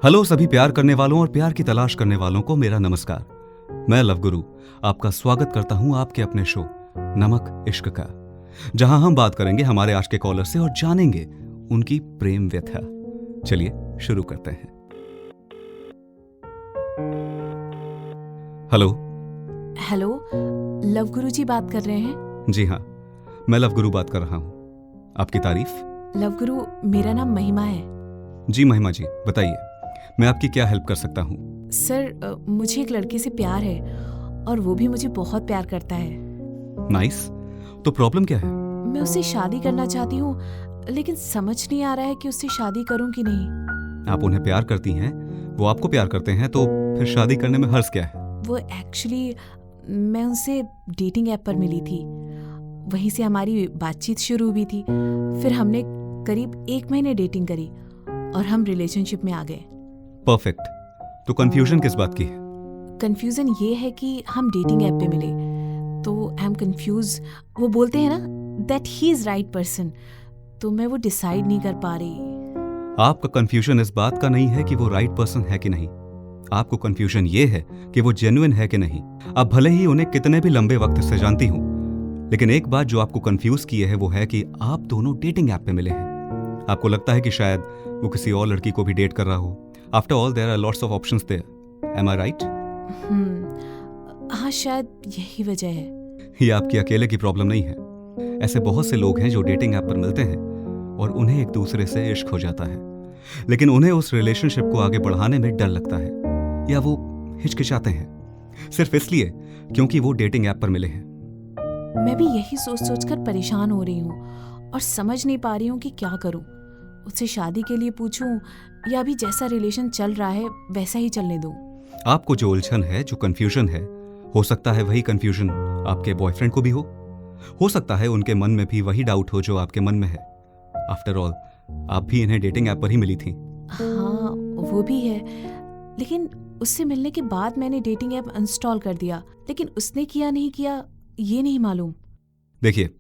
Hello सभी प्यार करने वालों और प्यार की तलाश करने वालों को मेरा नमस्कार। मैं लव गुरु आपका स्वागत करता हूं आपके अपने शो नमक इश्क का, जहां हम बात करेंगे हमारे आज के कॉलर से और जानेंगे उनकी प्रेम व्यथा। चलिए शुरू करते हैं। हेलो। हेलो, लव गुरु जी बात कर रहे हैं? जी हाँ, मैं लव गुरु बात कर रहा हूं। आपकी तारीफ? लव गुरु, मेरा नाम महिमा है। जी महिमा जी, बताइए मैं आपकी क्या हेल्प कर सकता हूँ? सर, मुझे एक लड़के से प्यार है और वो भी मुझे बहुत प्यार करता है। नाइस। तो प्रॉब्लम क्या है? मैं उससे शादी करना चाहती हूँ, लेकिन समझ नहीं आ रहा है कि उससे शादी करूँ कि नहीं। आप उन्हें प्यार करती हैं, वो आपको प्यार करते हैं, तो फिर शादी करने में हर्ज क्या है? वो एक्चुअली मैं उनसे डेटिंग ऐप पर मिली थी, वहीं से हमारी बातचीत शुरू हुई थी। फिर हमने करीब 1 महीने डेटिंग करी और हम रिलेशनशिप में आ गए। परफेक्ट। तो कंफ्यूजन किस बात की है? कंफ्यूजन ये है कि हम डेटिंग ऐप पे मिले, तो आई एम कंफ्यूज। वो बोलते हैं ना that he is right person, तो मैं वो डिसाइड नहीं कर पा रही। आपका कंफ्यूजन इस बात का नहीं है कि वो राइट पर्सन है कि नहीं, आपको कंफ्यूजन ये है कि वो जेन्युइन है कि नहीं। आप भले ही उन्हें कितने भी लंबे वक्त से जानती हूँ, लेकिन एक बात जो आपको कंफ्यूज किए है वो है कि आप दोनों डेटिंग ऐप पे मिले हैं। आपको लगता है कि शायद वो किसी और लड़की को भी डेट कर रहा हो। After all there are lots of options there. Am I right? हाँ, शायद यही वजह है। ये आपकी अकेले की प्रॉब्लम नहीं है। ऐसे बहुत से लोग हैं जो डेटिंग ऐप पर मिलते हैं और उन्हें एक दूसरे से इश्क हो जाता है, लेकिन उन्हें उस रिलेशनशिप को आगे बढ़ाने में डर लगता है या वो हिचकिचाते हैं सिर्फ इसलिए क्योंकि वो डेटिंग ऐप पर मिले हैं। मैं भी यही सोच सोच कर परेशान हो रही हूँ और समझ नहीं पा रही हूँ कि क्या करूँ। उससे शादी के लिए पूछूं या अभी जैसा रिलेशन चल रहा है वैसा ही चलने दूं। आपको जो उलझन है, जो कंफ्यूजन है, हो सकता है वही कंफ्यूजन आपके बॉयफ्रेंड को भी हो सकता है उनके मन में भी वही डाउट हो जो आपके मन में है। आफ्टर ऑल आप भी इन्हें डेटिंग ऐप पर ही मिली थी। हाँ, वो भी है, लेकिन उससे मिलने के बाद मैंने डेटिंग ऐप इंस्टॉल कर दिया, लेकिन उसने किया नहीं किया ये नहीं मालूम। देखिए,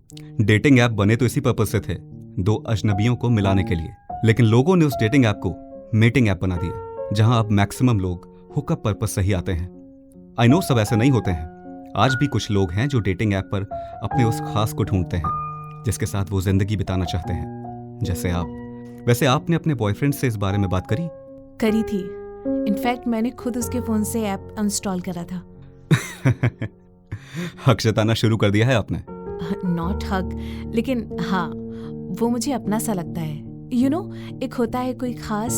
डेटिंग ऐप बने तो इसी पर्पज से थे, दो अजनबियों को मिलाने के लिए, लेकिन लोगों ने उस डेटिंग ऐप को मीटिंग ऐप बना दिया, जहां अब मैक्सिमम लोग हुकअप पर्पज से ही आते हैं। आई नो सब ऐसे नहीं होते हैं। आज भी कुछ लोग हैं जो डेटिंग ऐप पर अपने उस खास को ढूंढते हैं जिसके साथ वो जिंदगी बिताना चाहते हैं, जैसे आप। वैसे आपने अपने बॉयफ्रेंड से इस बारे में बात करी थी। इनफैक्ट मैंने खुद उसके फोन से ऐप इंस्टॉल करा था। हक जताना शुरू कर दिया है आपने? नॉट हक, लेकिन हाँ, वो मुझे अपना सा लगता है। यू नो, एक होता है कोई खास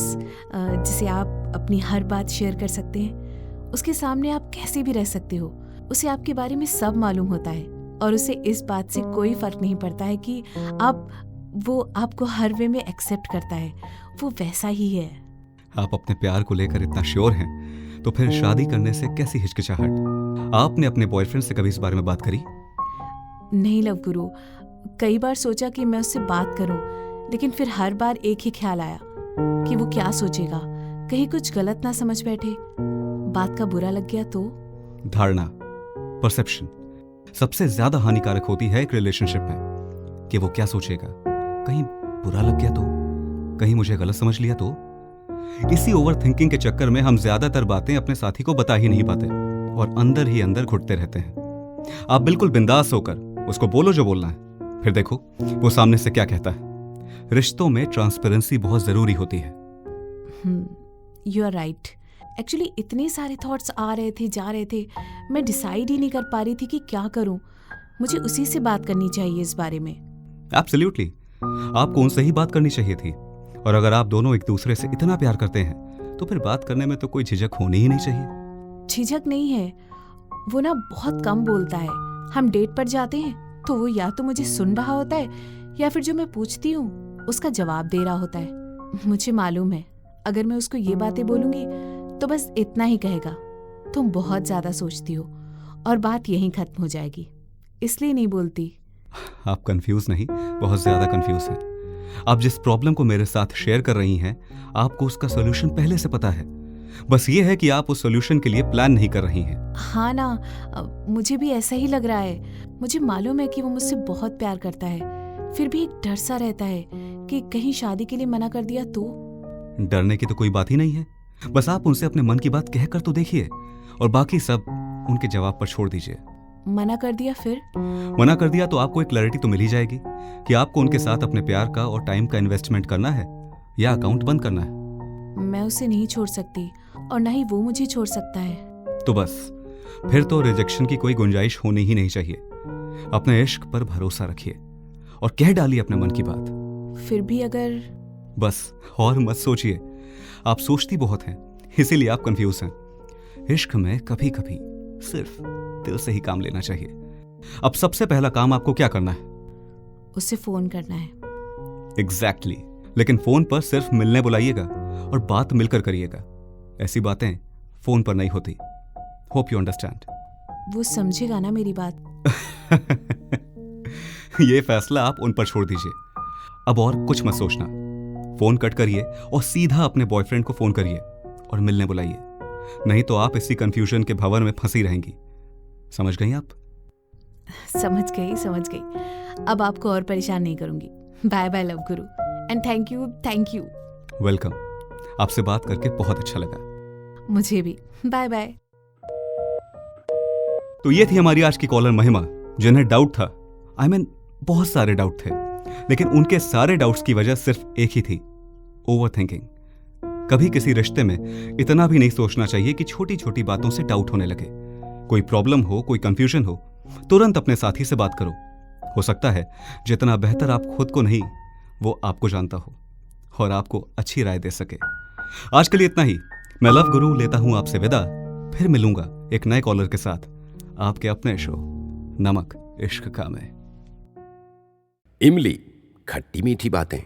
जिसे आप अपनी हर बात शेयर कर सकते हैं। उसके सामने आप कैसे भी रह सकते हो, उसे आपके बारे में सब मालूम होता है और उसे इस बात से कोई फर्क नहीं पड़ता है कि वो आपको हर वे में एक्सेप्ट करता है। वो वैसा ही है। आप अपने प्यार को लेकर इतना श्योर हैं, तो फिर शादी करने से कैसी हिचकिचाहट? आपने अपने बॉयफ्रेंड से कभी इस बारे में बात करी? नहीं लव गुरु, कई बार सोचा कि मैं उससे बात करूं, लेकिन फिर हर बार एक ही ख्याल आया कि वो क्या सोचेगा, कहीं कुछ गलत ना समझ बैठे, बात का बुरा लग गया तो। धारणा, परसेप्शन सबसे ज्यादा हानिकारक होती है एक रिलेशनशिप में। कि वो क्या सोचेगा, कहीं बुरा लग गया तो, कहीं मुझे गलत समझ लिया तो। इसी ओवर थिंकिंग के चक्कर में हम ज्यादातर बातें अपने साथी को बता ही नहीं पाते और अंदर ही अंदर घुटते रहते हैं। आप बिल्कुल बिंदास होकर उसको बोलो जो बोलना है, फिर देखो वो सामने से क्या कहता है। रिश्तों में ट्रांसपेरेंसी बहुत जरूरी होती है। You are right. एक्चुअली इतने सारे थॉट्स आ रहे थे, जा रहे थे, मैं डिसाइड ही नहीं कर पा रही थी कि क्या करूं। मुझे उसी से बात करनी चाहिए इस बारे में। एब्सोल्युटली, आपको उनसे ही बात करनी चाहिए थी। और अगर आप दोनों एक दूसरे से इतना प्यार करते हैं तो फिर बात करने में तो कोई झिझक होनी ही नहीं चाहिए। झिझक नहीं है, वो ना बहुत कम बोलता है। हम डेट पर जाते हैं तो वो या तो मुझे सुन रहा होता है या फिर जो मैं पूछती हूँ उसका जवाब दे रहा होता है। मुझे मालूम है अगर मैं उसको ये बातें बोलूंगी तो बस इतना ही कहेगा, तुम बहुत ज्यादा सोचती हो, और बात यहीं खत्म हो जाएगी। इसलिए नहीं बोलती। आप कंफ्यूज नहीं, बहुत ज्यादा कंफ्यूज हैं। आप जिस प्रॉब्लम को मेरे साथ शेयर कर रही हैं, आपको उसका सॉल्यूशन पहले से पता है। बस ये है कि आप उस सॉल्यूशन के लिए प्लान नहीं कर रही हैं। हाँ ना, मुझे भी ऐसा ही लग रहा है। मुझे मालूम है कि वो मुझसे बहुत प्यार करता है, फिर भी एक डर सा रहता है कि कहीं शादी के लिए मना कर दिया तो। डरने की तो कोई बात ही नहीं है। बस आप उनसे अपने मन की बात कहकर तो देखिए, और बाकी सब उनके जवाब पर छोड़ दीजिए। मना कर दिया फिर? मना कर दिया तो आपको एक क्लैरिटी तो मिल ही जाएगी कि आपको उनके साथ अपने प्यार का और टाइम का इन्वेस्टमेंट करना है या अकाउंट बंद करना है। मैं उसे नहीं छोड़ सकती और ना ही वो मुझे छोड़ सकता है। तो बस फिर तो रिजेक्शन की कोई गुंजाइश होनी ही नहीं चाहिए। अपने इश्क पर भरोसा रखिए और कह डालिए अपने मन की बात। फिर भी अगर... बस और मत सोचिए, आप सोचती बहुत हैं, इसीलिए आप कंफ्यूज हैं। इश्क में कभी कभी सिर्फ दिल से ही काम लेना चाहिए। अब सबसे पहला काम आपको क्या करना है? उसे फोन करना है। एग्जैक्टली लेकिन फोन पर सिर्फ मिलने बुलाइएगा और बात मिलकर करिएगा। ऐसी बातें फोन पर नहीं होती। Hope you understand. वो समझेगा ना मेरी बात? ये फैसला आप उन पर छोड़ दीजिए। अब और कुछ मत सोचना, फोन कट करिए और सीधा अपने बॉयफ्रेंड को फोन करिए और मिलने बुलाइए। नहीं तो आप इसी कंफ्यूजन के भंवर में फंसी रहेंगी। समझ गई आप? समझ गई। अब आपको और परेशान नहीं करूंगी। Bye bye love guru, and thank you. Welcome. आपसे बात करके बहुत अच्छा लगा। मुझे भी। Bye bye. तो ये थी हमारी आज की कॉलर महिमा, जिन्हें डाउट था। बहुत सारे डाउट थे, लेकिन उनके सारे डाउट्स की वजह सिर्फ एक ही थी, ओवर थिंकिंग। कभी किसी रिश्ते में इतना भी नहीं सोचना चाहिए कि छोटी छोटी बातों से डाउट होने लगे। कोई प्रॉब्लम हो, कोई कंफ्यूजन हो, तुरंत अपने साथी से बात करो। हो सकता है जितना बेहतर आप खुद को नहीं, वो आपको जानता हो और आपको अच्छी राय दे सके। आज के लिए इतना ही। मैं लव गुरु लेता हूं आपसे विदा। फिर मिलूंगा एक नए कॉलर के साथ, आपके अपने शो नमक इश्क का में। इमली, खट्टी मीठी बातें।